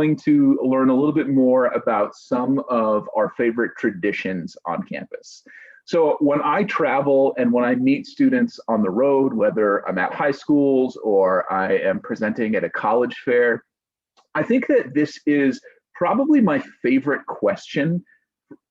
going to learn a little bit more about some of our favorite traditions on campus. So when I travel and when I meet students on the road, whether I'm at high schools or I am presenting at a college fair, I think that this is probably my favorite question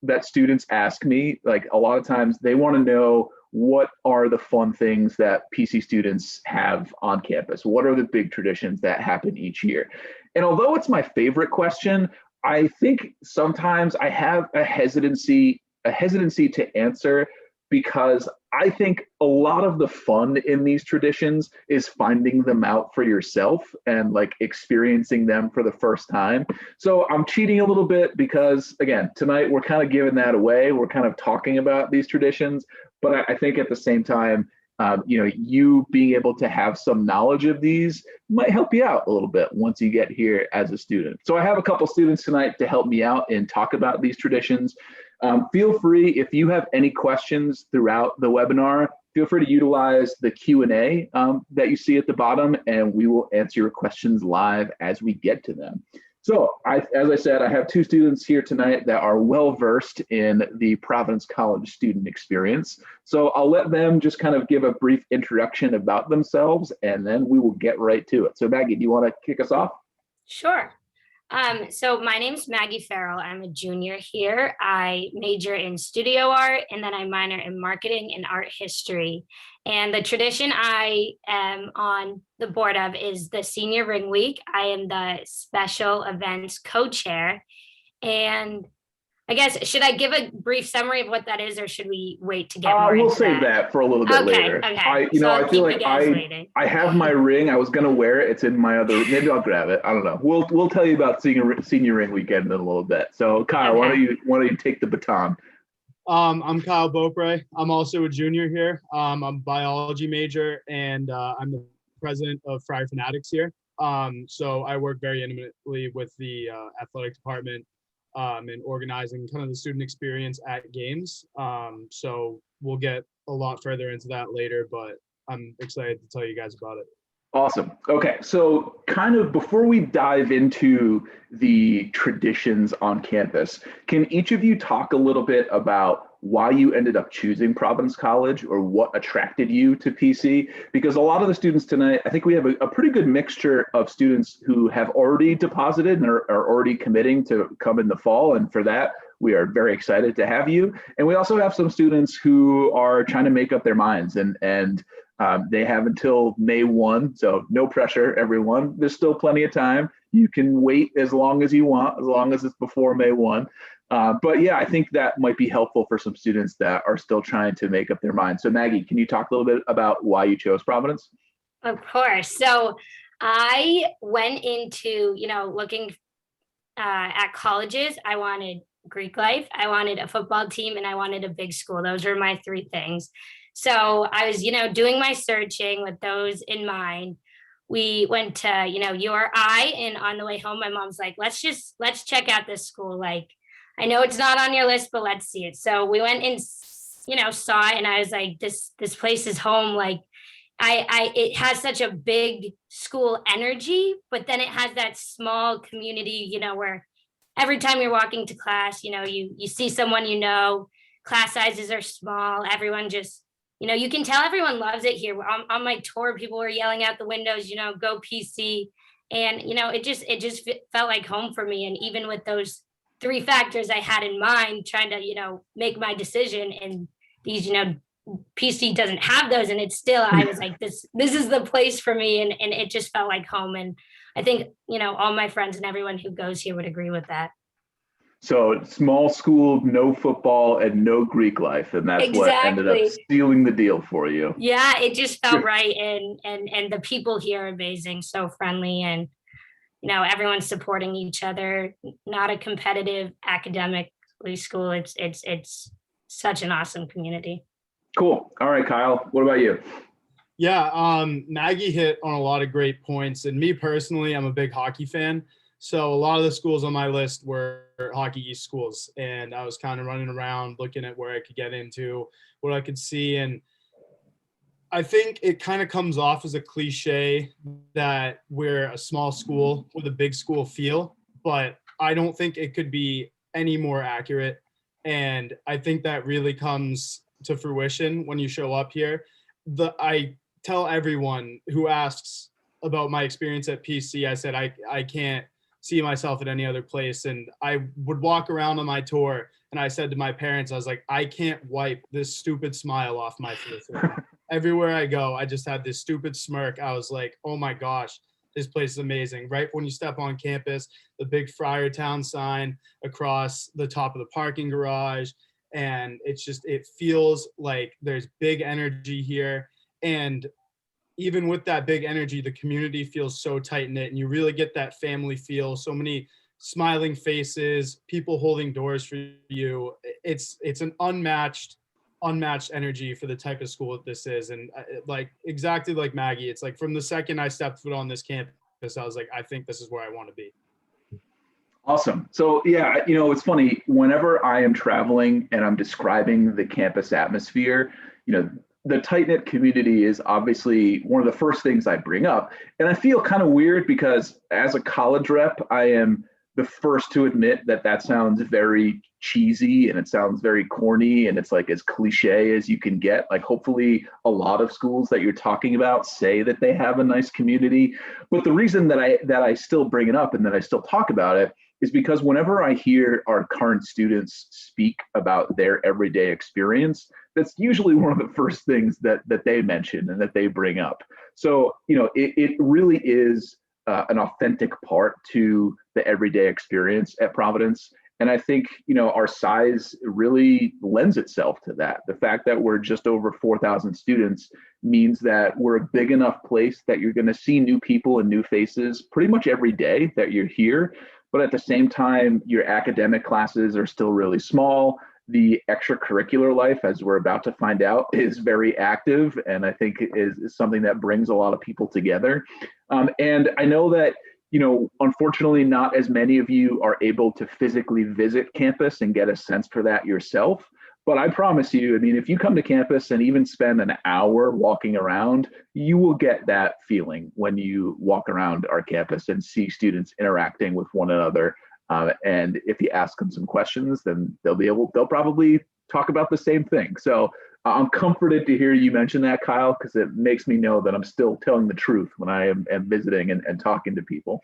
that students ask me. Like a lot of times they want to know, what are the fun things that PC students have on campus? What are the big traditions that happen each year? And although it's my favorite question, I think sometimes I have a hesitancy to answer, because I think a lot of the fun in these traditions is finding them out for yourself and like experiencing them for the first time. So I'm cheating a little bit because, again, tonight we're kind of giving that away. We're kind of talking about these traditions, but I think at the same time, you being able to have some knowledge of these might help you out a little bit once you get here as a student. So I have a couple students tonight to help me out and talk about these traditions. Feel free, if you have any questions throughout the webinar, feel free to utilize the Q&A that you see at the bottom, and we will answer your questions live as we get to them. So as I said, I have two students here tonight that are well-versed in the Providence College student experience. So I'll let them just kind of give a brief introduction about themselves, and then we will get right to it. So Maggie, do you want to kick us off? Sure. So my name's Maggie Farrell. I'm a junior here. I major in studio art, and then I minor in marketing and art history. And the tradition I am on the board of is the Senior Ring Week. I am the special events co-chair. And I guess, should I give a brief summary of what that is, or should we wait to get more We'll into save that for a little bit later. Okay. I feel like I have my ring. I was gonna wear it. It's in my other. Maybe I'll grab it. I don't know. We'll tell you about senior ring weekend in a little bit. So Kyle, why don't you take the baton? I'm Kyle Beaupre. I'm also a junior here. I'm a biology major, and I'm the president of FriarFanatics here. So I work very intimately with the athletic department and organizing kind of the student experience at games. So we'll get a lot further into that later, but I'm excited to tell you guys about it. Awesome. Okay, so kind of before we dive into the traditions on campus, can each of you talk a little bit about why you ended up choosing Providence College, or what attracted you to PC? Because a lot of the students tonight, I think we have a pretty good mixture of students who have already deposited and are already committing to come in the fall. And for that, we are very excited to have you. And we also have some students who are trying to make up their minds, and they have until May 1, so no pressure, everyone. There's still plenty of time. You can wait as long as you want, as long as it's before May 1. But yeah, I think that might be helpful for some students that are still trying to make up their mind. So Maggie, can you talk a little bit about why you chose Providence? Of course. So I went into, looking at colleges. I wanted Greek life, I wanted a football team, and I wanted a big school. Those were my three things. So I was, doing my searching with those in mind. We went to, URI, and on the way home, my mom's like, let's check out this school. Like, I know it's not on your list, but let's see it. So we went and, saw it, and I was like, this place is home. Like, it has such a big school energy, but then it has that small community, where every time you're walking to class, you see someone, class sizes are small. Everyone just, you can tell everyone loves it here. On my tour, people were yelling out the windows, go PC. And, it just felt like home for me. And even with those three factors I had in mind, trying to, make my decision, and these, PC doesn't have those. And it's still, I was like, this is the place for me. And it just felt like home. And I think, all my friends and everyone who goes here would agree with that. So small school, no football, and no Greek life, and that's exactly what ended up sealing the deal for you. Yeah, it just felt right, and the people here are amazing, so friendly, and everyone's supporting each other. Not a competitive academically school. It's such an awesome community. Cool. All right, Kyle, what about you? Yeah, Maggie hit on a lot of great points, and me personally, I'm a big hockey fan. So a lot of the schools on my list were Hockey East schools, and I was kind of running around looking at where I could get into, what I could see. And I think it kind of comes off as a cliche that we're a small school with a big school feel, but I don't think it could be any more accurate. And I think that really comes to fruition when you show up here. I tell everyone who asks about my experience at PC, I said I can't see myself at any other place. And I would walk around on my tour and I said to my parents, I was like, I can't wipe this stupid smile off my face. Everywhere I go, I just had this stupid smirk. I was like, oh my gosh, this place is amazing. Right when you step on campus, the big Friartown sign across the top of the parking garage. And it's just, it feels like there's big energy here. And even with that big energy, the community feels so tight knit, and you really get that family feel. So many smiling faces, people holding doors for you. It's an unmatched energy for the type of school that this is. And like exactly like Maggie, it's like from the second I stepped foot on this campus, I was like, I think this is where I want to be. Awesome. So yeah, it's funny, whenever I am traveling and I'm describing the campus atmosphere, the tight-knit community is obviously one of the first things I bring up. And I feel kind of weird because as a college rep, I am the first to admit that that sounds very cheesy and it sounds very corny and it's like as cliche as you can get. Like hopefully a lot of schools that you're talking about say that they have a nice community. But the reason that I still bring it up and that I still talk about it is because whenever I hear our current students speak about their everyday experience, that's usually one of the first things that they mention and that they bring up. So, it really is an authentic part to the everyday experience at Providence. And I think, our size really lends itself to that. The fact that we're just over 4,000 students means that we're a big enough place that you're going to see new people and new faces pretty much every day that you're here. But at the same time, your academic classes are still really small. The extracurricular life, as we're about to find out, is very active, and I think is something that brings a lot of people together. And I know that, unfortunately, not as many of you are able to physically visit campus and get a sense for that yourself. But I promise you, if you come to campus and even spend an hour walking around, you will get that feeling when you walk around our campus and see students interacting with one another. And if you ask them some questions, then they'll probably talk about the same thing. So I'm comforted to hear you mention that, Kyle, because it makes me know that I'm still telling the truth when I am visiting and talking to people.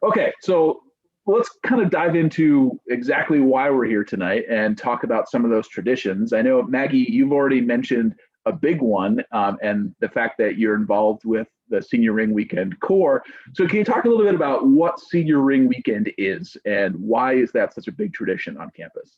Okay, so let's kind of dive into exactly why we're here tonight and talk about some of those traditions. I know, Maggie, you've already mentioned a big one, and the fact that you're involved with the Senior Ring Weekend Core. So can you talk a little bit about what Senior Ring Weekend is and why is that such a big tradition on campus?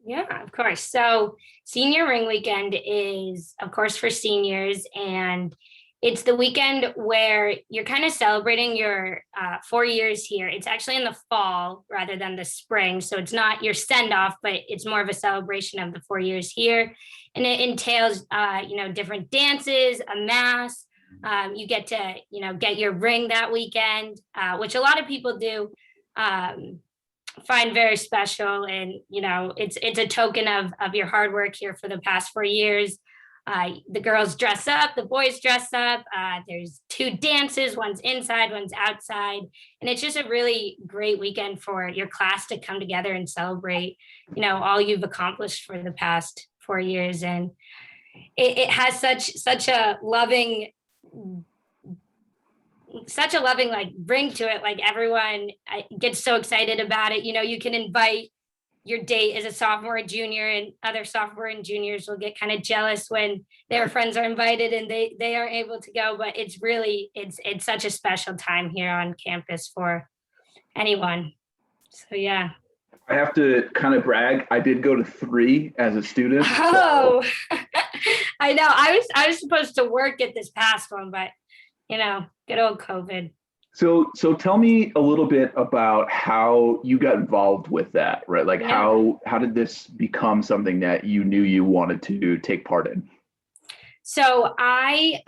Yeah, of course. So Senior Ring Weekend is, of course, for seniors, and it's the weekend where you're kind of celebrating your 4 years here. It's actually in the fall rather than the spring. So it's not your send off, but it's more of a celebration of the 4 years here. And it entails, different dances, a mass. You get to, get your ring that weekend, which a lot of people do find very special. And, it's a token of your hard work here for the past 4 years. The girls dress up, the boys dress up. There's 2 dances, one's inside, one's outside. And it's just a really great weekend for your class to come together and celebrate, all you've accomplished for the past 4 years. And it has such a loving like ring to it. Like everyone gets so excited about it. You can invite your date as a sophomore or junior, and other sophomore and juniors will get kind of jealous when their friends are invited and they aren't able to go. But it's really, it's such a special time here on campus for anyone. So yeah. I have to kind of brag. I did go to 3 as a student. Oh, so. I know. I was supposed to work at this past one, but good old COVID. So tell me a little bit about how you got involved with that, right? Like how did this become something that you knew you wanted to take part in? So I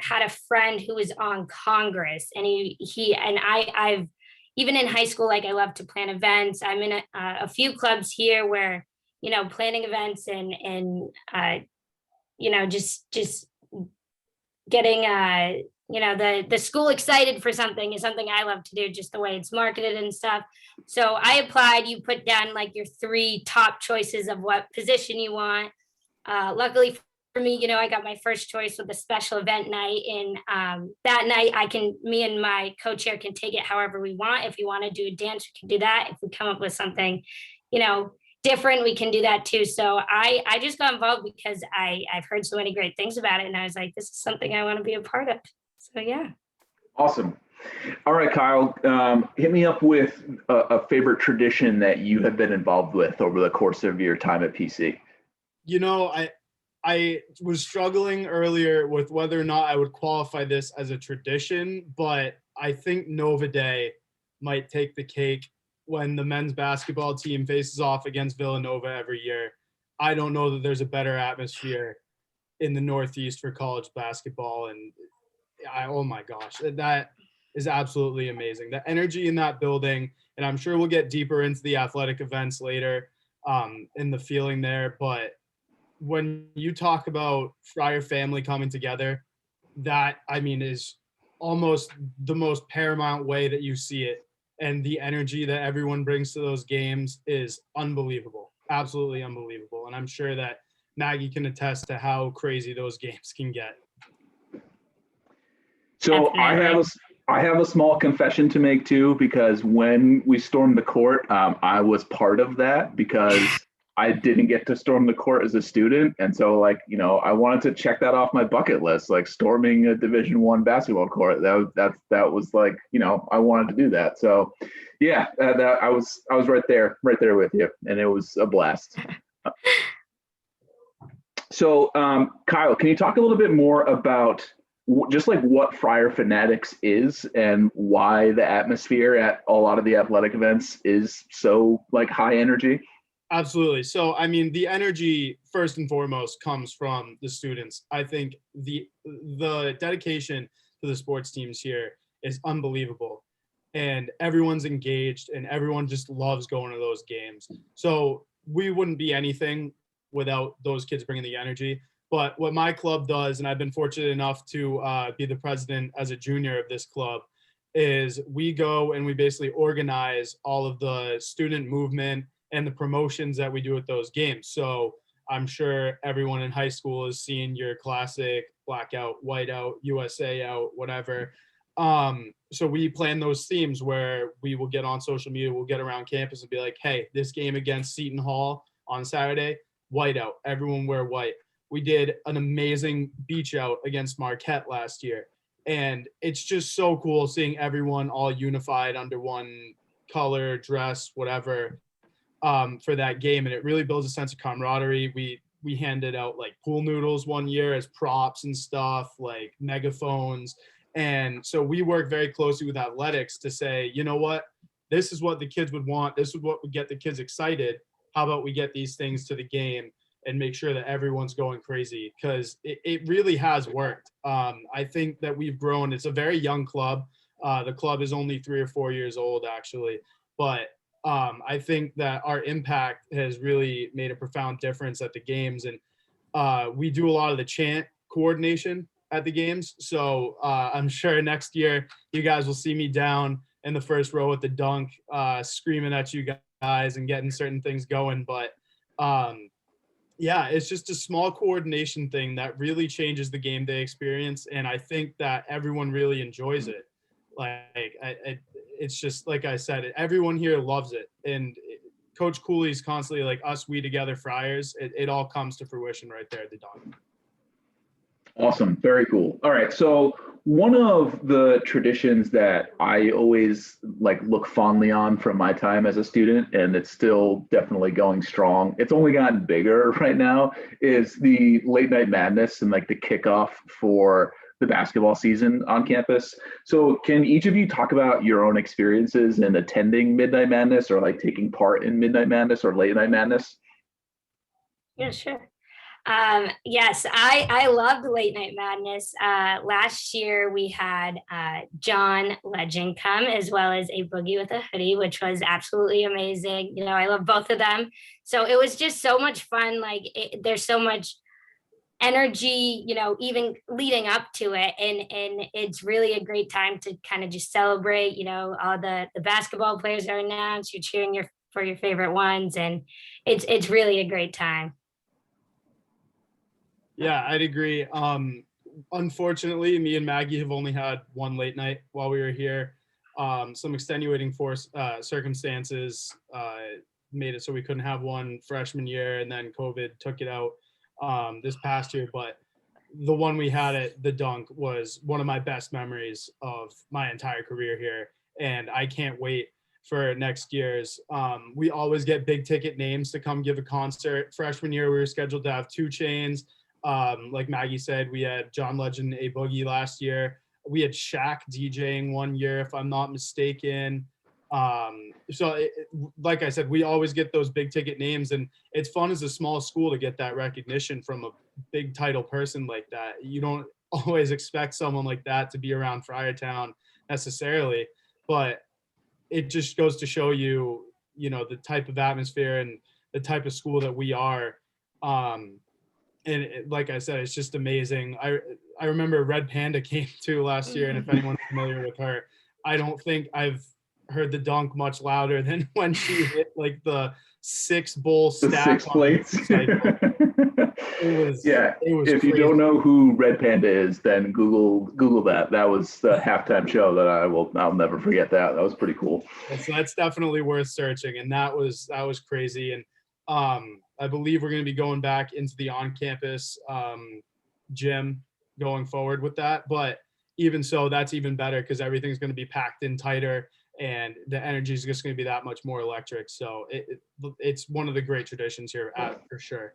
had a friend who was on Congress, and I've even in high school, like I love to plan events. I'm in a few clubs here where planning events and just getting the school excited for something is something I love to do, just the way it's marketed and stuff. So I applied. You put down like your 3 top choices of what position you want. Luckily for me, I got my first choice with a special event night, and that night me and my co-chair can take it however we want. If we want to do a dance, we can do that. If we come up with something, different, we can do that too. So I just got involved because I've heard so many great things about it, and I was like, this is something I want to be a part of. So yeah. Awesome. All right, Kyle, hit me up with a favorite tradition that you have been involved with over the course of your time at PC. I was struggling earlier with whether or not I would qualify this as a tradition, but I think Nova Day might take the cake when the men's basketball team faces off against Villanova every year. I don't know that there's a better atmosphere in the Northeast for college basketball. And oh my gosh, that is absolutely amazing. The energy in that building, and I'm sure we'll get deeper into the athletic events later in the feeling there, but when you talk about Friar family coming together, that, is almost the most paramount way that you see it. And the energy that everyone brings to those games is unbelievable, absolutely unbelievable. And I'm sure that Maggie can attest to how crazy those games can get. So I have a small confession to make too, because when we stormed the court, I was part of that because I didn't get to storm the court as a student. And so I wanted to check that off my bucket list, like storming a Division I basketball court. That was I wanted to do that. So yeah, I was right there with you, and it was a blast. So Kyle, can you talk a little bit more about just what FriarFanatics is and why the atmosphere at a lot of the athletic events is so high energy? Absolutely. So, the energy first and foremost comes from the students. I think the dedication to the sports teams here is unbelievable, and everyone's engaged and everyone just loves going to those games. So we wouldn't be anything without those kids bringing the energy. But what my club does, and I've been fortunate enough to be the president as a junior of this club, is we go and we basically organize all of the student movement and the promotions that we do at those games. So I'm sure everyone in high school has seen your classic blackout, whiteout, USA out, whatever. So we plan those themes where we will get on social media, we'll get around campus and be like, hey, this game against Seton Hall on Saturday, whiteout, everyone wear white. We did an amazing beach out against Marquette last year. And it's just so cool seeing everyone all unified under one color, dress, whatever, for that game. And it really builds a sense of camaraderie. We handed out pool noodles one year as props and stuff, megaphones. And so we work very closely with athletics to say, you know what, this is what the kids would want. This is what would get the kids excited. How about we get these things to the game and make sure that everyone's going crazy, because it really has worked. I think that we've grown. It's a very young club. The club is only 3 or 4 years old, actually. But I think that our impact has really made a profound difference at the games. And we do a lot of the chant coordination at the games. So I'm sure next year you guys will see me down in the first row at the dunk, screaming at you guys and getting certain things going. But yeah, it's just a small coordination thing that really changes the game day experience. And I think that everyone really enjoys it. It's just, like I said, everyone here loves it. And Coach Cooley's constantly us, we together Friars. It all comes to fruition right there at the dunk. Awesome. Very cool. All right. So one of the traditions that I always look fondly on from my time as a student, and it's still definitely going strong, it's only gotten bigger right now, is the late night madness and the kickoff for the basketball season on campus. So can each of you talk about your own experiences in attending Midnight Madness or taking part in Midnight Madness or late night madness? Yeah, sure. Yes, I loved Late Night Madness. Last year we had John Legend come, as well as a Boogie with a Hoodie, which was absolutely amazing. I love both of them. So it was just so much fun. There's so much energy, even leading up to it. And it's really a great time to kind of just celebrate, all the basketball players are announced, you're cheering for your favorite ones. And it's really a great time. Yeah, I'd agree. Unfortunately, me and Maggie have only had one late night while we were here. Some extenuating circumstances made it so we couldn't have one freshman year, and then COVID took it out this past year. But the one we had at the Dunk was one of my best memories of my entire career here, and I can't wait for next year's. We always get big ticket names to come give a concert. Freshman year, we were scheduled to have 2 Chainz. Like Maggie said, we had John Legend, A Boogie last year. We had Shaq DJing one year, if I'm not mistaken. Like I said, we always get those big ticket names, and it's fun as a small school to get that recognition from a big title person like that. You don't always expect someone like that to be around Friartown necessarily, but it just goes to show you, the type of atmosphere and the type of school that we are. Like I said, it's just amazing. I remember Red Panda came too last year, and if anyone's familiar with her, I don't think I've heard the Dunk much louder than when she hit like the 6 bowl stack. 6 plates. It was if crazy. you don't know who Red Panda is, then Google that. That was the halftime show that I'll never forget. That was pretty cool. So that's definitely worth searching, and that was crazy. And I believe we're going to be going back into the on-campus gym going forward with that. But even so, that's even better because everything's going to be packed in tighter, and the energy is just going to be that much more electric. So it's one of the great traditions here, for sure.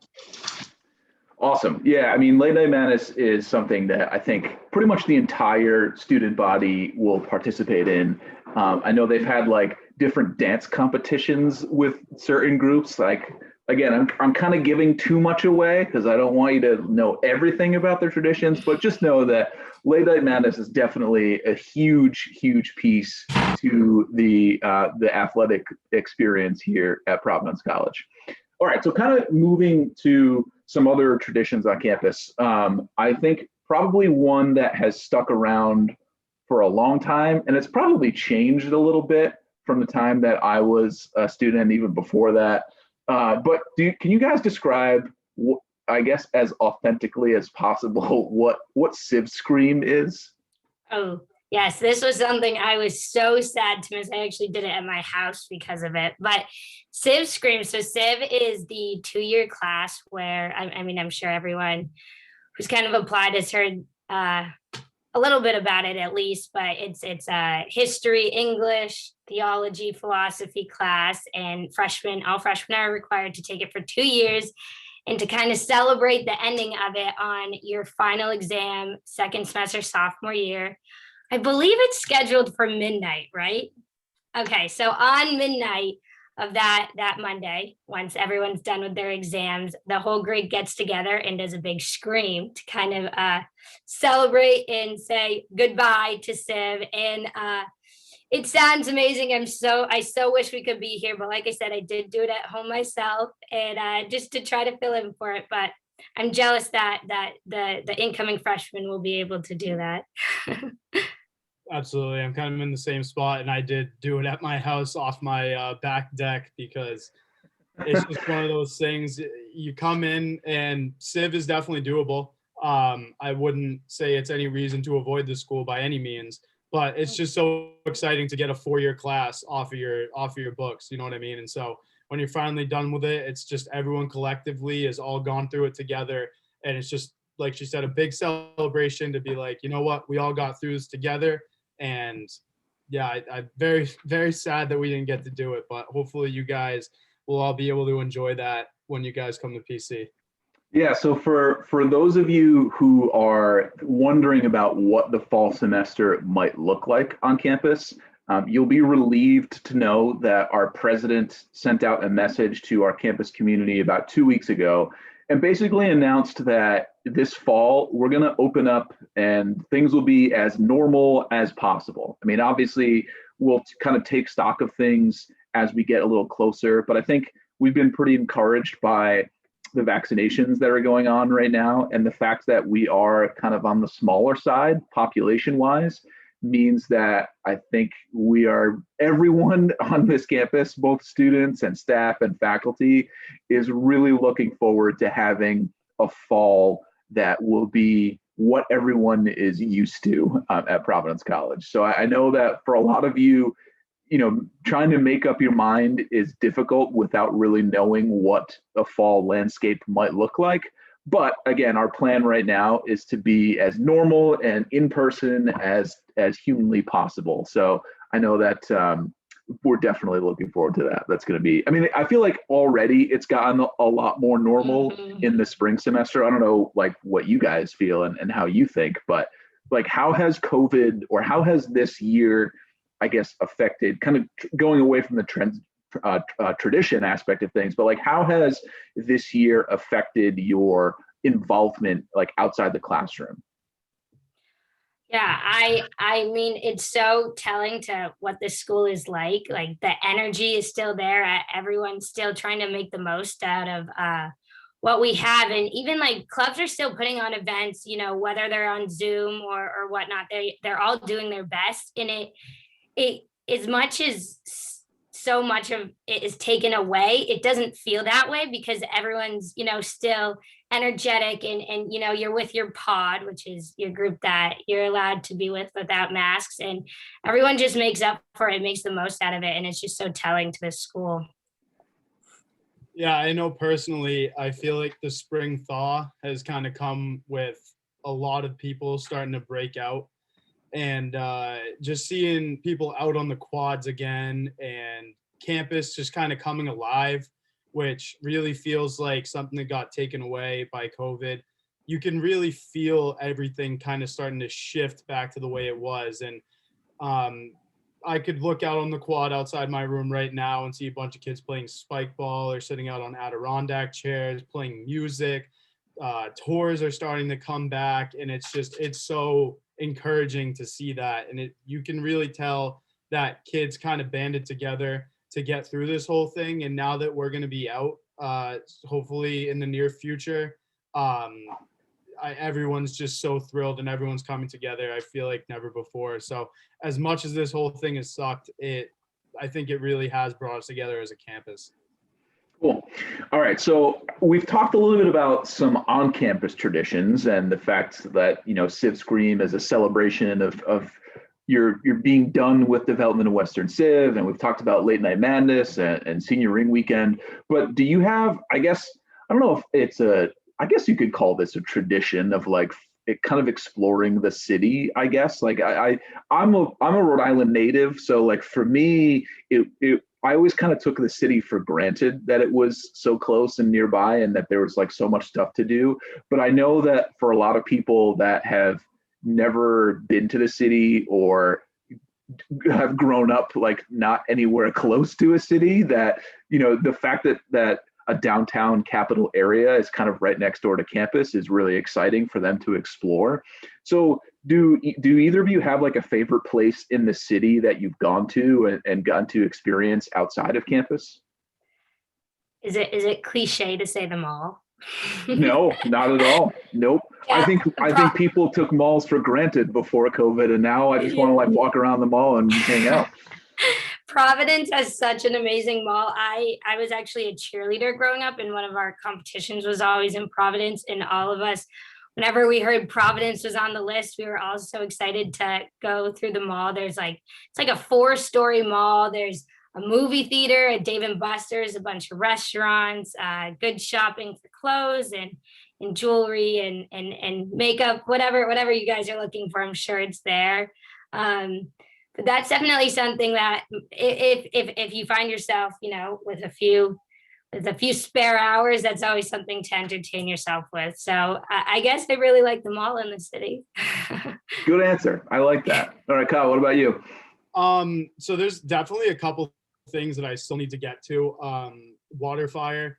Awesome. Yeah, I mean, Late Night Madness is something that I think pretty much the entire student body will participate in. I know they've had like different dance competitions with certain groups. Like, again, I'm kind of giving too much away because I don't want you to know everything about their traditions, but just know that Late Night Madness is definitely a huge, huge piece to the athletic experience here at Providence College. All right, so kind of moving to some other traditions on campus. I think probably one that has stuck around for a long time, and it's probably changed a little bit from the time that I was a student and even before that. But can you guys describe, I guess, as authentically as possible, what Civ Scream is? Oh, yes, this was something I was so sad to miss. I actually did it at my house because of it. But Civ Scream, so Civ is the 2-year class where, I mean, I'm sure everyone who's kind of applied has heard a little bit about it at least, but it's history, English, theology, philosophy class, and all freshmen are required to take it for 2 years. And to kind of celebrate the ending of it on your final exam, second semester, sophomore year, I believe it's scheduled for midnight, right? Okay, so on midnight of that Monday, once everyone's done with their exams, the whole grade gets together and does a big scream to kind of celebrate and say goodbye to Civ. And it sounds amazing. I so wish we could be here, but like I said, I did do it at home myself, and just to try to fill in for it. But I'm jealous that the incoming freshmen will be able to do that. Absolutely. I'm kind of in the same spot, and I did do it at my house off my back deck because it's just one of those things. You come in, and Civ is definitely doable. I wouldn't say it's any reason to avoid the school by any means, but it's just so exciting to get a 4-year class off of your books. You know what I mean? And so when you're finally done with it, it's just everyone collectively has all gone through it together, and it's just, like she said, a big celebration to be like, you know what, we all got through this together. And yeah, I'm very, very sad that we didn't get to do it, but hopefully you guys will all be able to enjoy that when you guys come to PC. Yeah, so for those of you who are wondering about what the fall semester might look like on campus, you'll be relieved to know that our president sent out a message to our campus community about 2 weeks ago and basically announced that this fall we're going to open up and things will be as normal as possible. I mean, obviously, we'll kind of take stock of things as we get a little closer, but I think we've been pretty encouraged by the vaccinations that are going on right now, and the fact that we are kind of on the smaller side population wise means that I think everyone on this campus, both students and staff and faculty, is really looking forward to having a fall that will be what everyone is used to at Providence College. So I know that for a lot of you, trying to make up your mind is difficult without really knowing what a fall landscape might look like. But again, our plan right now is to be as normal and in person as humanly possible. So I know that we're definitely looking forward to that. That's going to be, I mean, I feel like already it's gotten a lot more normal in the spring semester. I don't know like what you guys feel and how you think, but like how has COVID or how has this year, I guess, affected, kind of going away from the tradition aspect of things, but like how has this year affected your involvement like outside the classroom? Yeah, I mean, it's so telling to what this school is like. Like the energy is still there. Everyone's still trying to make the most out of what we have. And even like clubs are still putting on events, whether they're on Zoom or whatnot, they're all doing their best. And it as much as so much of it is taken away, it doesn't feel that way because everyone's still energetic and you're with your pod, which is your group that you're allowed to be with without masks, and everyone just makes up for it, makes the most out of it, and it's just so telling to this school. Yeah, I know personally, I feel like the spring thaw has kind of come with a lot of people starting to break out. And just seeing people out on the quads again and campus just kind of coming alive, which really feels like something that got taken away by COVID. You can really feel everything kind of starting to shift back to the way it was. And I could look out on the quad outside my room right now and see a bunch of kids playing spike ball or sitting out on Adirondack chairs, playing music. Tours are starting to come back, and it's so encouraging to see that. And you can really tell that kids kind of banded together to get through this whole thing. And now that we're going to be out, hopefully in the near future, everyone's just so thrilled and everyone's coming together, I feel like never before. So as much as this whole thing has sucked, I think it really has brought us together as a campus. Cool. All right. So we've talked a little bit about some on-campus traditions and the fact that, Civ Scream is a celebration of you're being done with development of Western Civ. And we've talked about Late Night Madness and Senior Ring Weekend. But do you have, I don't know if I guess you could call this a tradition of like it kind of exploring the city, I guess. Like I'm a Rhode Island native. So like for me, I always kind of took the city for granted that it was so close and nearby and that there was like so much stuff to do. But I know that for a lot of people that have never been to the city or have grown up like not anywhere close to a city, that, the fact that a downtown capital area is kind of right next door to campus is really exciting for them to explore. So do either of you have like a favorite place in the city that you've gone to and gotten to experience outside of campus? Is it cliche to say the mall? No, not at all. Nope. Yeah, I think people took malls for granted before COVID, and now I just want to like walk around the mall and hang out. Providence has such an amazing mall. I was actually a cheerleader growing up, and one of our competitions was always in Providence. And all of us, whenever we heard Providence was on the list, we were all so excited to go through the mall. It's like a 4-story mall. There's a movie theater, a Dave and Buster's, a bunch of restaurants, good shopping for clothes and jewelry and makeup, whatever you guys are looking for. I'm sure it's there. But that's definitely something that if you find yourself, with a few spare hours, that's always something to entertain yourself with. So I guess I really like the mall in the city. Good answer. I like that. All right, Kyle, what about you? So there's definitely a couple things that I still need to get to. Waterfire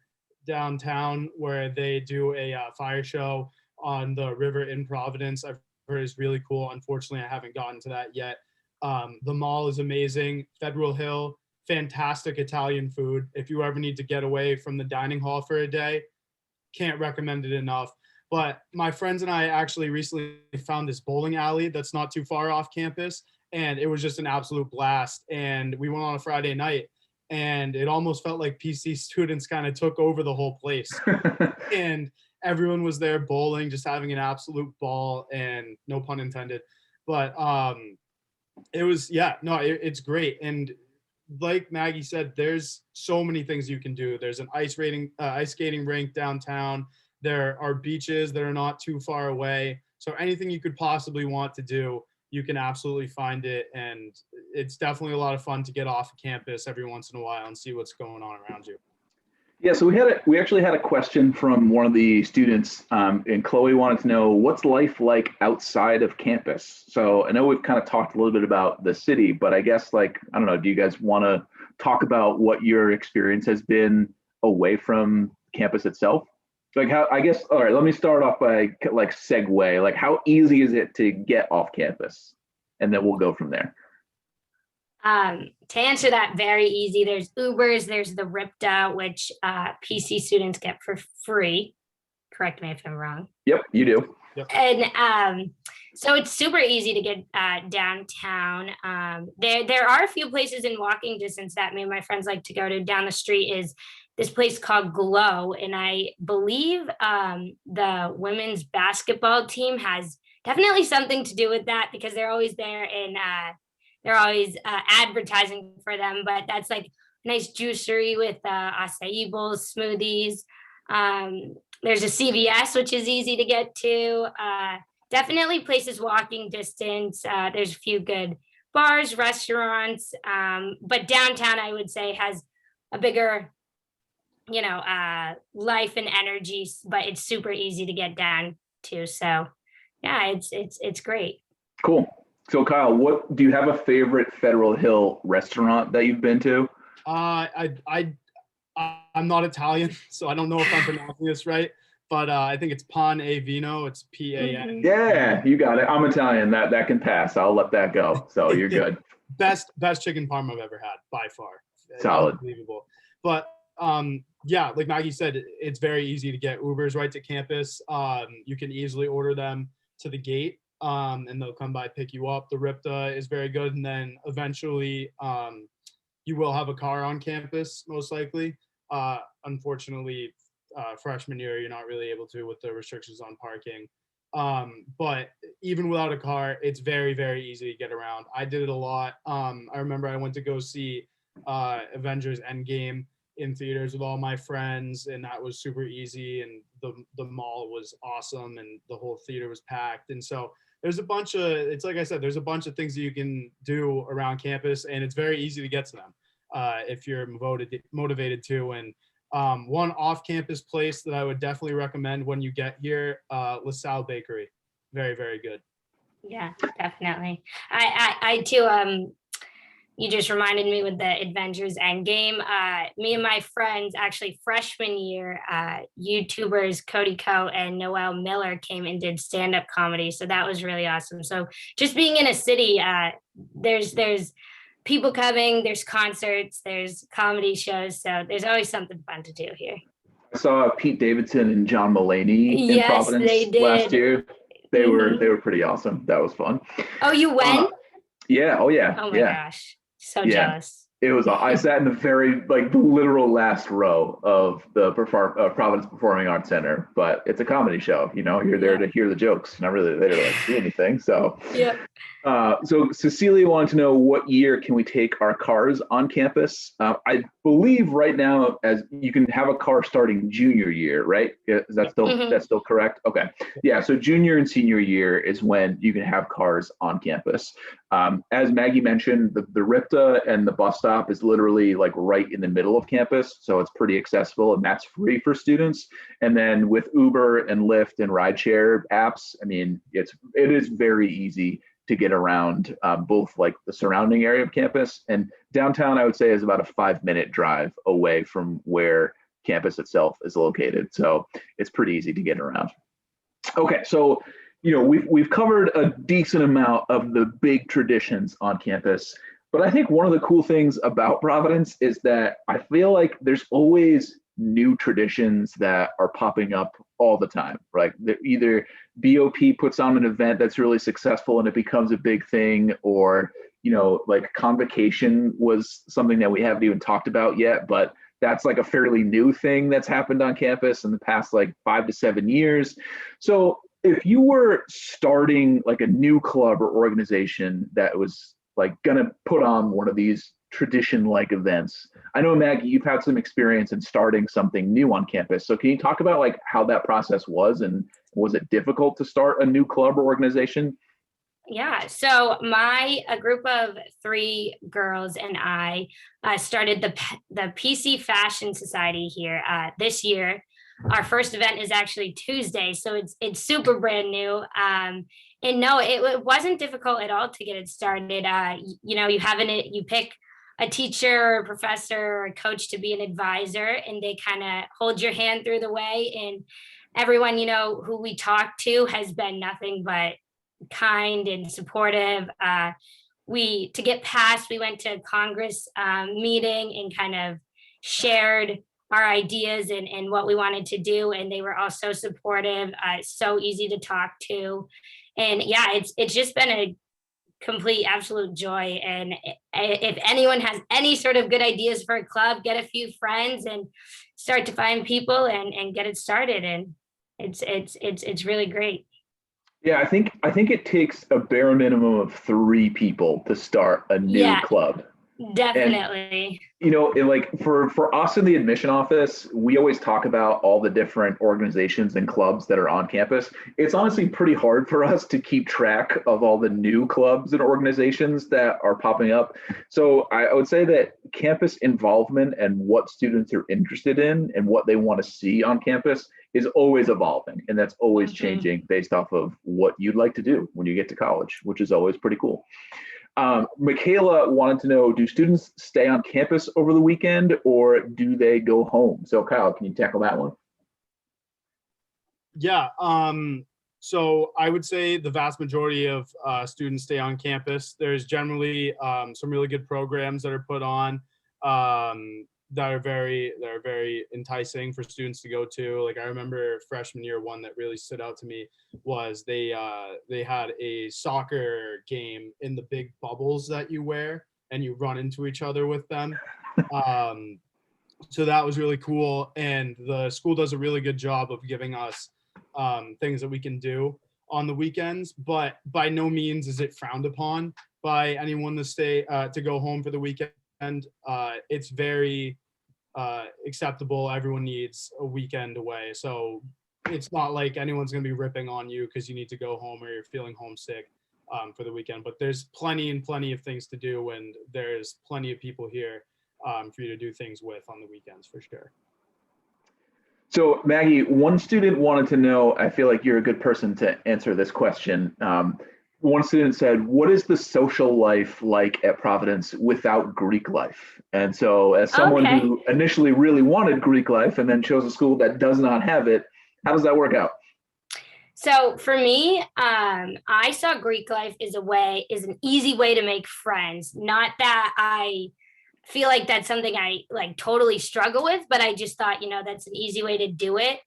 downtown, where they do a fire show on the river in Providence, I've heard is really cool. Unfortunately, I haven't gotten to that yet. The mall is amazing. Federal Hill, fantastic Italian food. If you ever need to get away from the dining hall for a day, can't recommend it enough. But my friends and I actually recently found this bowling alley that's not too far off campus, and it was just an absolute blast. And we went on a Friday night, and it almost felt like PC students kind of took over the whole place. And everyone was there bowling, just having an absolute ball, and no pun intended. But it was, it's great. And like Maggie said, there's so many things you can do. There's an ice skating rink downtown. There are beaches that are not too far away. So anything you could possibly want to do, you can absolutely find it. And it's definitely a lot of fun to get off campus every once in a while and see what's going on around you. Yeah, so we actually had a question from one of the students, and Chloe wanted to know, what's life like outside of campus? So I know we've kind of talked a little bit about the city, but I guess, like, I don't know, do you guys want to talk about what your experience has been away from campus itself? Like, how, I guess, all right, let me start off by like segue, like how easy is it to get off campus? And then we'll go from there. To answer that, very easy. There's Ubers, there's the RIPTA, which PC students get for free. Correct me if I'm wrong. Yep, you do. Yep. And so it's super easy to get downtown. There are a few places in walking distance that me and my friends like to go to. Down the street is this place called Glow, and I believe the women's basketball team has definitely something to do with that, because they're always there, and they're always advertising for them. But that's like a nice juicery with acai bowls, smoothies. There's a CVS, which is easy to get to. Definitely places walking distance. There's a few good bars, restaurants. But downtown, I would say, has a bigger, life and energy, but it's super easy to get down to. So yeah, it's great. Cool. So Kyle, what do you have a favorite Federal Hill restaurant that you've been to? I'm not Italian, so I don't know if I'm pronouncing this right, but I think it's Pan e Vino. It's Pan. Yeah, you got it. I'm Italian. That can pass. I'll let that go. So you're good. Best chicken parm I've ever had by far. Solid. Unbelievable. But yeah, like Maggie said, it's very easy to get Ubers right to campus. You can easily order them to the gate. And they'll come by, pick you up. The RIPTA is very good. And then eventually you will have a car on campus, most likely. Unfortunately, freshman year, you're not really able to with the restrictions on parking. But even without a car, it's very, very easy to get around. I did it a lot. I remember I went to go see Avengers Endgame in theaters with all my friends, and that was super easy. And the mall was awesome, and the whole theater was packed. And so there's a bunch of, it's like I said, there's a bunch of things that you can do around campus, and it's very easy to get to them if you're motivated to. And one off-campus place that I would definitely recommend when you get here, LaSalle Bakery. Very, very good. Yeah, definitely. I too, you just reminded me with the Avengers Endgame. Me and my friends, actually freshman year, YouTubers Cody Ko and Noel Miller came and did stand-up comedy. So that was really awesome. So just being in a city, there's people coming, there's concerts, there's comedy shows. So there's always something fun to do here. I saw Pete Davidson and John Mulaney in Yes, Providence they did. last year. They were pretty awesome. That was fun. Oh, you went? Yeah. Oh yeah. Oh my gosh. So jealous. It was, I sat in the very, like, the literal last row of the Providence Performing Arts Center, but it's a comedy show, you're there to hear the jokes, not really there to do anything. So, yeah. So Cecilia wanted to know, what year can we take our cars on campus? I believe right now, as you can have a car starting junior year, right? Is that still, that's still correct? Okay. Yeah. So junior and senior year is when you can have cars on campus. As Maggie mentioned, the RIPTA and the bus stop is literally like right in the middle of campus. So it's pretty accessible, and that's free for students. And then with Uber and Lyft and rideshare apps, I mean, it is very easy to get around both like the surrounding area of campus, and downtown, I would say, is about a 5-minute drive away from where campus itself is located. So it's pretty easy to get around. Okay, so we've covered a decent amount of the big traditions on campus, but I think one of the cool things about Providence is that I feel like there's always new traditions that are popping up all the time, right? Either BOP puts on an event that's really successful and it becomes a big thing, or, like convocation was something that we haven't even talked about yet, but that's like a fairly new thing that's happened on campus in the past like 5 to 7 years. So if you were starting like a new club or organization that was like gonna put on one of these tradition-like events, I know, Maggie, you've had some experience in starting something new on campus. So can you talk about like how that process was, and was it difficult to start a new club or organization? Yeah, so a group of 3 girls and I started the PC Fashion Society here this year. Our first event is actually Tuesday, so it's super brand new. And no, it wasn't difficult at all to get it started. You pick a teacher or a professor or a coach to be an advisor, and they kind of hold your hand through the way. And everyone, who we talk to has been nothing but kind and supportive. To get passed, we went to a Congress meeting and kind of shared our ideas and what we wanted to do, and they were all so supportive, so easy to talk to. And yeah, it's just been a complete absolute joy. And if anyone has any sort of good ideas for a club, get a few friends and start to find people and get it started. And it's really great. Yeah, I think it takes a bare minimum of 3 people to start a new club. Definitely. And like for us in the admission office, we always talk about all the different organizations and clubs that are on campus. It's honestly pretty hard for us to keep track of all the new clubs and organizations that are popping up. So I would say that campus involvement and what students are interested in and what they want to see on campus is always evolving, and that's always changing based off of what you'd like to do when you get to college, which is always pretty cool. Michaela wanted to know, do students stay on campus over the weekend or do they go home? So Kyle, can you tackle that one? Yeah, so I would say the vast majority of students stay on campus. There's generally some really good programs that are put on that are very enticing for students to go to. Like I remember freshman year, one that really stood out to me was they had a soccer game in the big bubbles that you wear and you run into each other with them. So that was really cool, and the school does a really good job of giving us things that we can do on the weekends, but by no means is it frowned upon by anyone to go home for the weekend. It's very acceptable. Everyone needs a weekend away, so it's not like anyone's going to be ripping on you because you need to go home or you're feeling homesick for the weekend. But there's plenty of things to do, and there's plenty of people here for you to do things with on the weekends for sure. So Maggie, one student wanted to know, I feel like you're a good person to answer this question. One student said, what is the social life like at Providence without Greek life? And so as someone who initially really wanted Greek life and then chose a school that does not have it, how does that work out? So for me, I saw Greek life is an easy way to make friends. Not that I feel like that's something I like totally struggle with, but I just thought, that's an easy way to do it.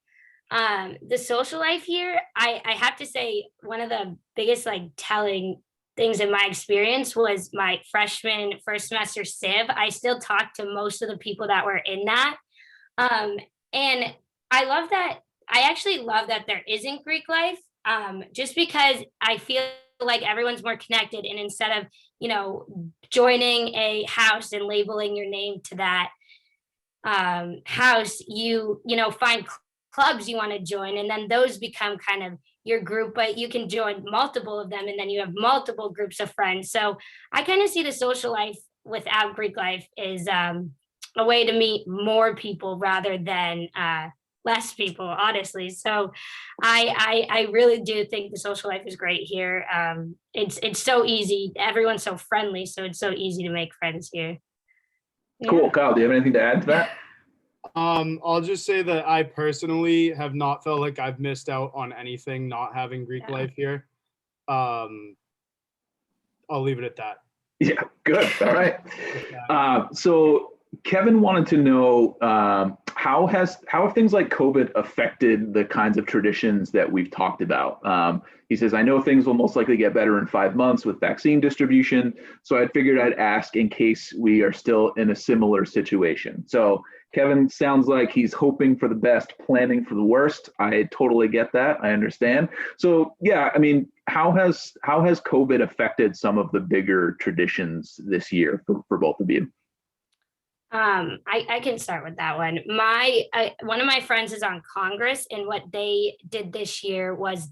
The social life here, I have to say one of the biggest like telling things in my experience was my freshman first semester Civ. I still talk to most of the people that were in that. And I actually love that there isn't Greek life, just because I feel like everyone's more connected, and instead of, joining a house and labeling your name to that house, you find clubs you want to join, and then those become kind of your group, but you can join multiple of them and then you have multiple groups of friends. So I kind of see the social life without Greek life is a way to meet more people rather than less people, honestly. So I really do think the social life is great here. It's so easy. Everyone's so friendly, so it's so easy to make friends here. Yeah. Cool. Kyle, do you have anything to add to that? I'll just say that I personally have not felt like I've missed out on anything not having Greek life here. I'll leave it at that. Yeah, good. All right. So Kevin wanted to know how have things like COVID affected the kinds of traditions that we've talked about? He says, I know things will most likely get better in 5 months with vaccine distribution. So I figured I'd ask in case we are still in a similar situation. So Kevin sounds like he's hoping for the best, planning for the worst. I totally get that. I understand. So yeah, I mean, how has COVID affected some of the bigger traditions this year for both of you? I can start with that one. One of my friends is on Congress, and what they did this year was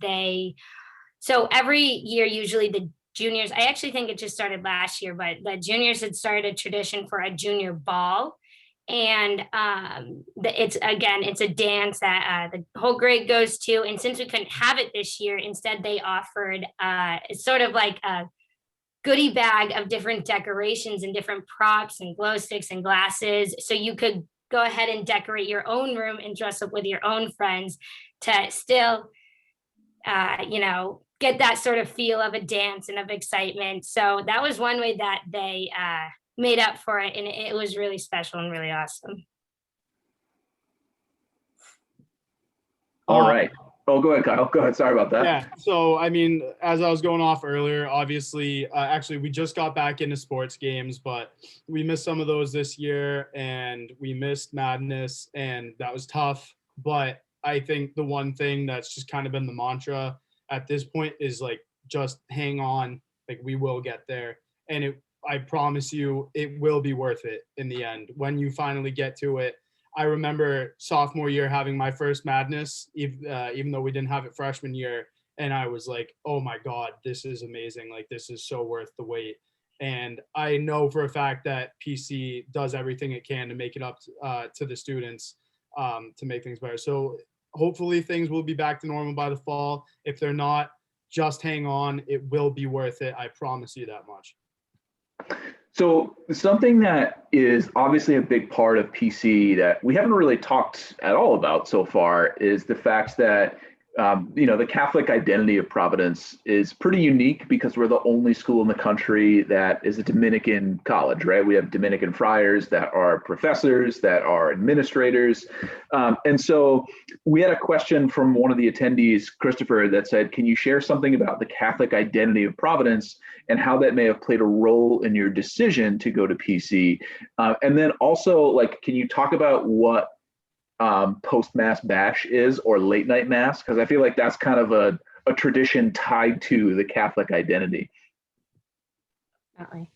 so every year, usually the juniors, I actually think it just started last year, but the juniors had started a tradition for a junior ball. And it's a dance that the whole grade goes to. And since we couldn't have it this year, instead they offered it's sort of like a goodie bag of different decorations and different props and glow sticks and glasses. So you could go ahead and decorate your own room and dress up with your own friends to still, get that sort of feel of a dance and of excitement. So that was one way that they made up for it. And it was really special and really awesome. All right. Oh, go ahead, Kyle. Go ahead. Sorry about that. Yeah. So, I mean, as I was going off earlier, obviously, actually, we just got back into sports games, but we missed some of those this year and we missed Madness, and that was tough. But I think the one thing that's just kind of been the mantra at this point is like, just hang on, like we will get there. And I promise you, it will be worth it in the end. When you finally get to it, I remember sophomore year having my first Madness, even though we didn't have it freshman year. And I was like, oh my God, this is amazing. Like, this is so worth the wait. And I know for a fact that PC does everything it can to make it up to the students to make things better. So hopefully things will be back to normal by the fall. If they're not, just hang on. It will be worth it. I promise you that much. So something that is obviously a big part of PC that we haven't really talked at all about so far is the fact that the Catholic identity of Providence is pretty unique because we're the only school in the country that is a Dominican college, right? We have Dominican friars that are professors, that are administrators. And so we had a question from one of the attendees, Christopher, that said, can you share something about the Catholic identity of Providence and how that may have played a role in your decision to go to PC? And then also, like, can you talk about what post-mass bash is, or late night mass, because I feel like that's kind of a tradition tied to the Catholic identity. Definitely.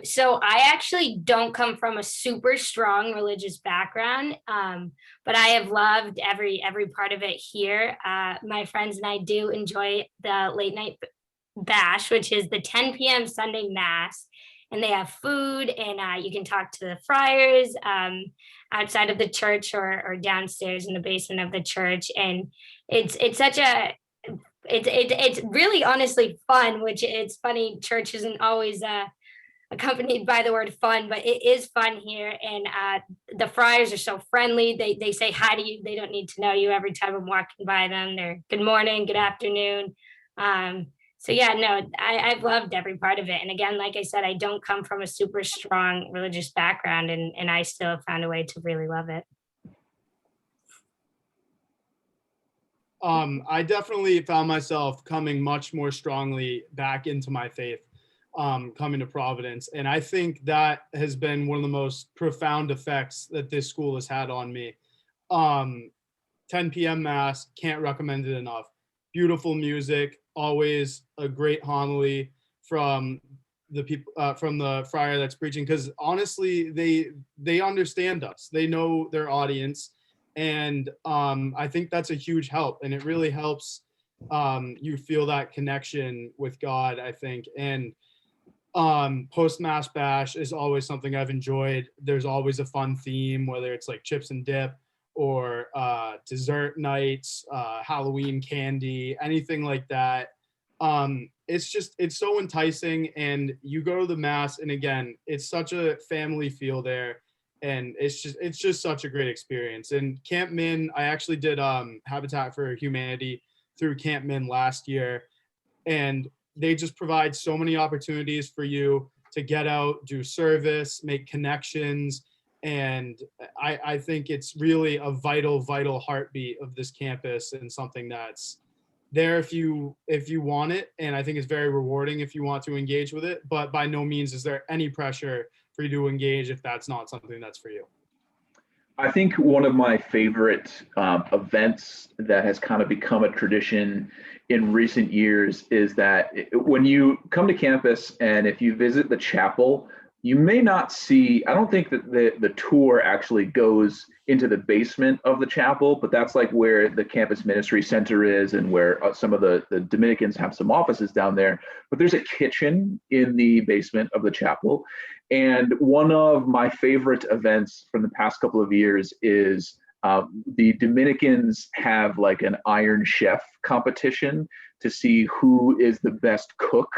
So I actually don't come from a super strong religious background, but I have loved every part of it here. My friends and I do enjoy the late night bash, which is the 10 p.m. Sunday mass. And they have food, and you can talk to the friars outside of the church or downstairs in the basement of the church. And it's really honestly fun, which it's funny. Church isn't always accompanied by the word fun, but it is fun here. And the friars are so friendly. They say hi to you. They don't need to know you every time I'm walking by them. They're good morning, good afternoon. So yeah, no, I've loved every part of it. And again, like I said, I don't come from a super strong religious background, and I still have found a way to really love it. I definitely found myself coming much more strongly back into my faith, coming to Providence. And I think that has been one of the most profound effects that this school has had on me. 10 p.m. mass, can't recommend it enough. Beautiful music, always a great homily from the people, from the friar that's preaching, because honestly, they understand us. They know their audience. And I think that's a huge help. And it really helps you feel that connection with God, I think. And post-mass bash is always something I've enjoyed. There's always a fun theme, whether it's like chips and dip or dessert nights, Halloween candy, anything like that. It's so enticing, and you go to the mass, and again, it's such a family feel there, and it's just such a great experience. And Camp Min, I actually did Habitat for Humanity through Camp Min last year, and they just provide so many opportunities for you to get out, do service, make connections, And I think it's really a vital heartbeat of this campus, and something that's there if you want it. And I think it's very rewarding if you want to engage with it, but by no means is there any pressure for you to engage if that's not something that's for you. I think one of my favorite events that has kind of become a tradition in recent years is that when you come to campus and if you visit the chapel, you may not see, I don't think that the tour actually goes into the basement of the chapel, but that's like where the campus ministry center is and where some of the Dominicans have some offices down there. But there's a kitchen in the basement of the chapel. And one of my favorite events from the past couple of years is the Dominicans have like an Iron Chef competition to see who is the best cook.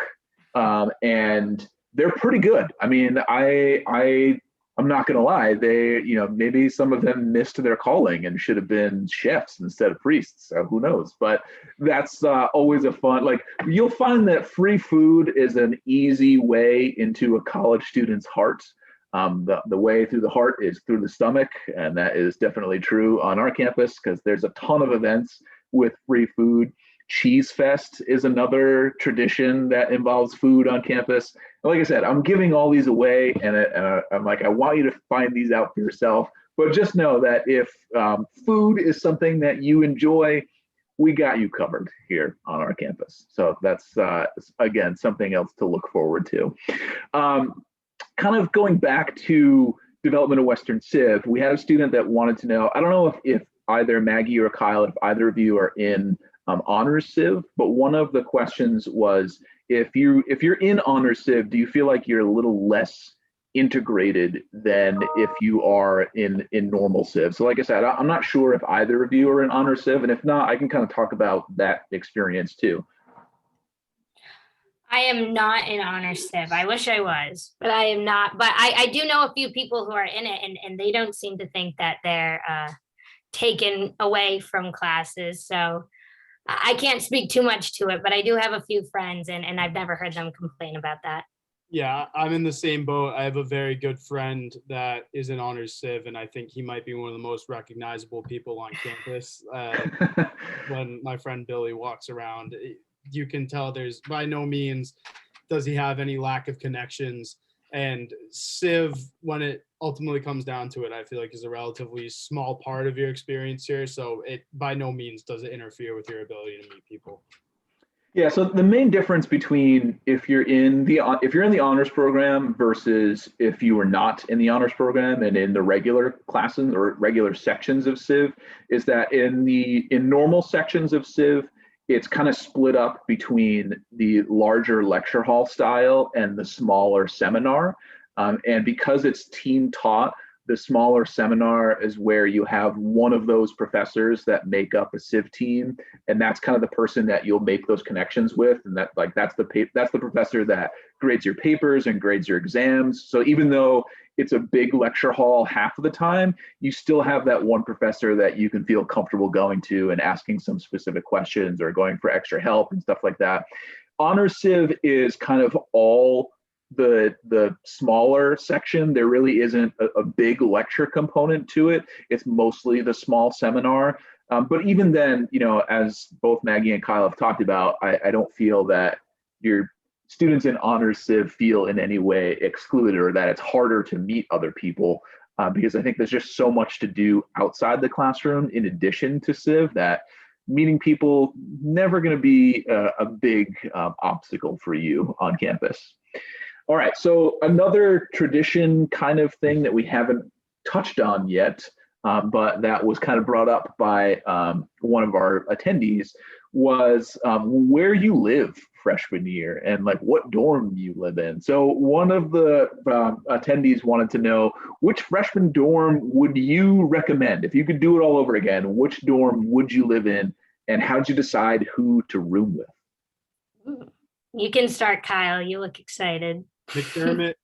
And they're pretty good. I mean, I'm not gonna lie. They, maybe some of them missed their calling and should have been chefs instead of priests. So who knows? But that's always a fun. Like you'll find that free food is an easy way into a college student's heart. The way through the heart is through the stomach, and that is definitely true on our campus because there's a ton of events with free food. Cheese Fest is another tradition that involves food on campus. And like I said, I'm giving all these away, and I'm like, I want you to find these out for yourself. But just know that if food is something that you enjoy, we got you covered here on our campus. So that's, again, something else to look forward to. Kind of going back to development of Western Civ, we had a student that wanted to know, I don't know if either Maggie or Kyle, if either of you are in honors Civ, but one of the questions was if you're in honors Civ, do you feel like you're a little less integrated than if you are in normal Civ? So like I said, I'm not sure if either of you are in honors Civ, and if not, I can kind of talk about that experience too. I am not in honors Civ. I wish I was, but I am not. But I do know a few people who are in it, and they don't seem to think that they're taken away from classes. So I can't speak too much to it, but I do have a few friends, and I've never heard them complain about that. Yeah, I'm in the same boat. I have a very good friend that is in honors Civ, and I think he might be one of the most recognizable people on campus. When my friend Billy walks around, you can tell there's by no means does he have any lack of connections. And Civ, when it ultimately comes down to it, I feel like is a relatively small part of your experience here. So it by no means does it interfere with your ability to meet people. Yeah, so the main difference between if you're in the honors program versus if you are not in the honors program and in the regular classes or regular sections of Civ is that in normal sections of Civ, it's kind of split up between the larger lecture hall style and the smaller seminar. And because it's team taught, the smaller seminar is where you have one of those professors that make up a Civ team, and that's kind of the person that you'll make those connections with, and that's the professor that grades your papers and grades your exams. So even though it's a big lecture hall half of the time, you still have that one professor that you can feel comfortable going to and asking some specific questions or going for extra help and stuff like that. Honor Civ is kind of all the smaller section. There really isn't a big lecture component to it. It's mostly the small seminar. But even then, as both Maggie and Kyle have talked about, I don't feel that your students in honors Civ feel in any way excluded or that it's harder to meet other people because I think there's just so much to do outside the classroom in addition to Civ that meeting people never going to be a big obstacle for you on campus. All right, so another tradition kind of thing that we haven't touched on yet, but that was kind of brought up by one of our attendees was where you live freshman year and like what dorm you live in. So one of the attendees wanted to know which freshman dorm would you recommend? If you could do it all over again, which dorm would you live in and how'd you decide who to room with? You can start, Kyle. You look excited. McDermott.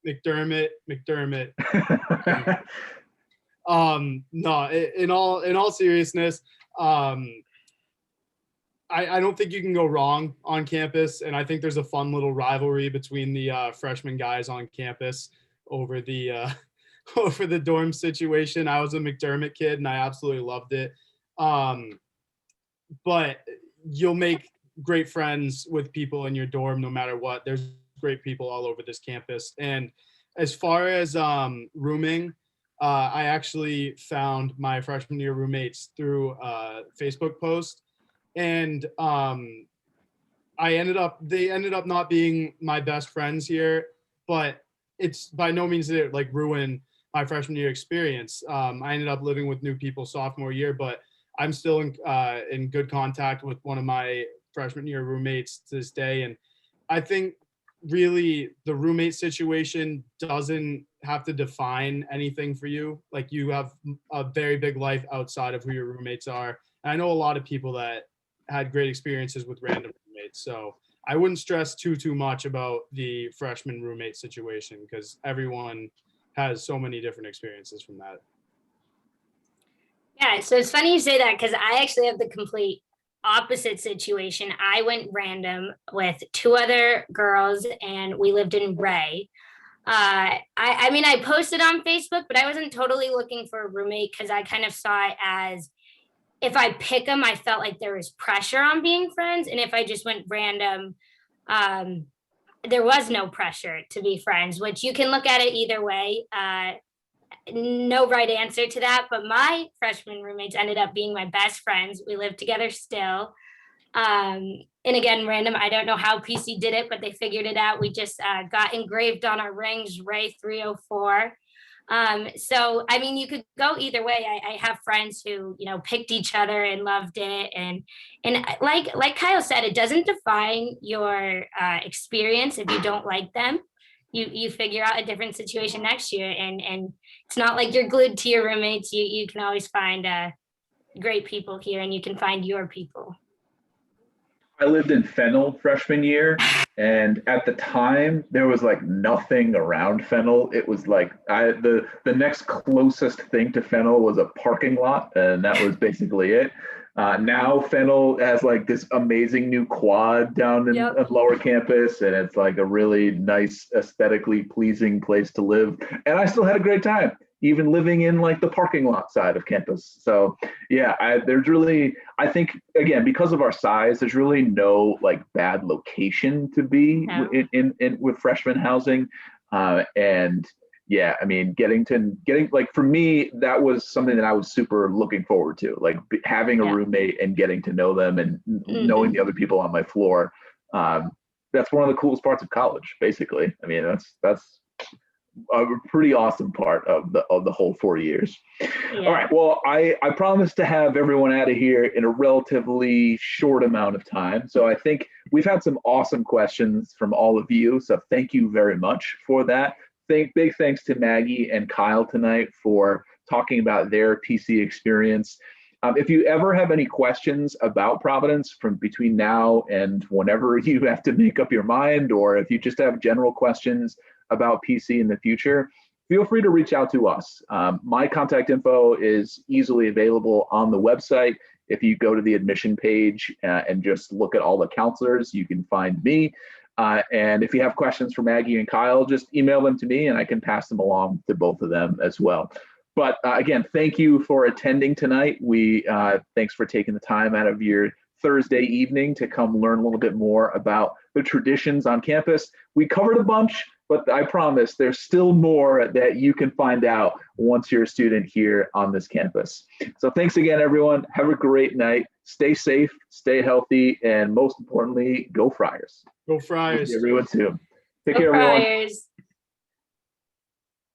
No, in all seriousness, I don't think you can go wrong on campus, and I think there's a fun little rivalry between the freshman guys on campus over the over the dorm situation. I was a McDermott kid and I absolutely loved it. But you'll make great friends with people in your dorm no matter what. There's great people all over this campus. And as far as rooming, I actually found my freshman year roommates through a Facebook post, and they ended up not being my best friends here, but it's by no means that it like ruined my freshman year experience. I ended up living with new people sophomore year, but I'm still in good contact with one of my freshman year roommates to this day. And I think really the roommate situation doesn't have to define anything for you. Like, you have a very big life outside of who your roommates are. And I know a lot of people that had great experiences with random roommates. So I wouldn't stress too much about the freshman roommate situation, because everyone has so many different experiences from that. Yeah, so it's funny you say that, because I actually have the complete opposite situation. I went random with two other girls and we lived in Ray. I mean, I posted on Facebook, but I wasn't totally looking for a roommate, because I kind of saw it as, if I pick them, I felt like there was pressure on being friends. And if I just went random, there was no pressure to be friends, which you can look at it either way. No right answer to that, but my freshman roommates ended up being my best friends. We live together still. And again, random, I don't know how PC did it, but they figured it out. We just got engraved on our rings, Ray 304. So I mean, you could go either way. I have friends who, you know, picked each other and loved it, and like Kyle said, it doesn't define your experience. If you don't like them, you figure out a different situation next year, and it's not like you're glued to your roommates. You can always find great people here, and you can find your people. I lived in Fennel freshman year, and at the time there was like nothing around Fennel. It was like the next closest thing to Fennel was a parking lot, and that was basically it. Now Fennel has like this amazing new quad down in lower campus, and it's like a really nice, aesthetically pleasing place to live. And I still had a great time, even living in like the parking lot side of campus. So yeah, there's really, I think, again, because of our size, there's really no like bad location to be in with freshman housing. And yeah, I mean, getting like, for me, that was something that I was super looking forward to, like having a roommate and getting to know them and knowing the other people on my floor. That's one of the coolest parts of college, basically. I mean, that's a pretty awesome part of the whole 4 years. All right, well, I promised to have everyone out of here in a relatively short amount of time. So I think we've had some awesome questions from all of you. So thank you very much for that. Big thanks to Maggie and Kyle tonight for talking about their PC experience. If you ever have any questions about Providence from between now and whenever you have to make up your mind, or if you just have general questions about PC in the future, feel free to reach out to us. My contact info is easily available on the website. If you go to the admission page and just look at all the counselors, you can find me. And if you have questions for Maggie and Kyle, just email them to me and I can pass them along to both of them as well. But again, thank you for attending tonight. Thanks for taking the time out of your Thursday evening to come learn a little bit more about the traditions on campus. We covered a bunch, but I promise there's still more that you can find out once you're a student here on this campus. So thanks again, everyone. Have a great night. Stay safe, stay healthy, and most importantly, go Friars. Go Friars. See everyone soon. Take care, everyone. Friars.